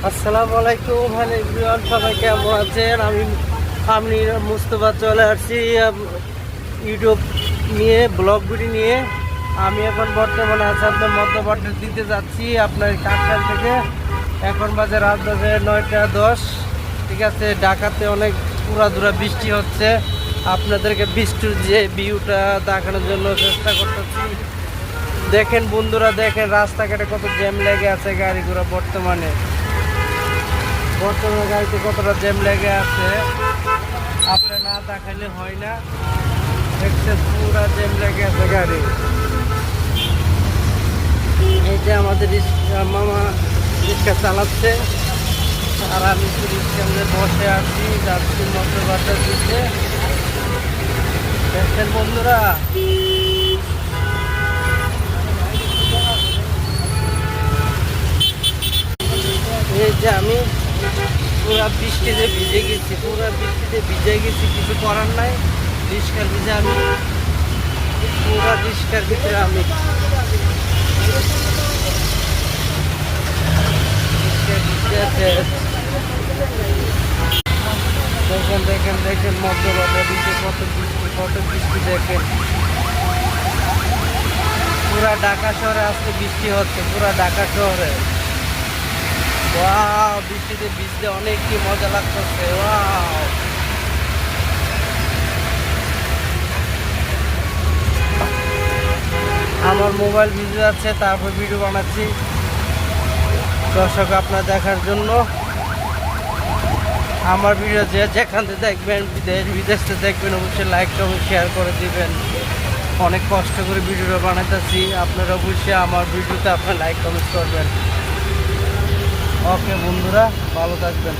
আসসালামু আলাইকুম। Hello everyone, সবাই কেমন আছেন? আমি মুস্তফা চলে আসছি ইউটিউব নিয়ে, ব্লগ ভিডিও নিয়ে। আমি এখন বর্তমানে আছি আপনার মধ্যপাট্টা দিতে যাচ্ছি আপনার কাকশাল থেকে। এখন বাজে রাত বাজে 9টা 10। ঠিক আছে, ঢাকাতে অনেক পুরাদুরা বৃষ্টি হচ্ছে। আপনাদেরকে বৃষ্টির যে ভিউটা দেখানোর জন্য চেষ্টা করতেছি। দেখেন বন্ধুরা, দেখেন রাস্তাঘাটে কত জ্যাম লেগে আছে গাড়ি ঘোড়া। বর্তমানে গাড়িতে কতটা জ্যাম লেগে আছে, আপনি না দেখাইলে হয় না। দেখছেন পুরা জ্যাম লেগে আছে গাড়ি। এই যে আমাদের মামা রিক্সা চালাচ্ছে, আর আমি রিক্সার মধ্যে বসে আছি, যাচ্ছি মধ্যবাড্ডা দিতে। দেখছেন বন্ধুরা, এই যে আমি পুরা বৃষ্টিতে ভিজে গেছি, কিছু করার নাই। রিস্কার ভিজে আমি, পুরা রিস্কার ভিতরে আমি দেখেন দেখেন দেখেন মধ্যবাড্ডা দিতে কত বৃষ্টি দেখেন। পুরা ঢাকা শহরে আজকে বৃষ্টি হচ্ছে, পুরা ঢাকা শহরে। ওয়াও, বৃষ্টিতে ভিজতে অনেক কি মজা লাগতেছে। ওয়াও, আমার মোবাইল ভিজে যাচ্ছে, তারপর ভিডিও বানাচ্ছি দর্শক আপনার দেখার জন্য। আমার ভিডিও যে যেখান থেকে দেখবেন, বিদেশ থেকে দেখবেন, অবশ্যই লাইক কমেন্ট শেয়ার করে দিবেন। অনেক কষ্ট করে ভিডিওটা বানাইতেছি, আপনারা অবশ্যই আমার ভিডিওতে আপনার লাইক কমেন্ট করবেন। ওকে বন্ধুরা, ভালো থাকবেন।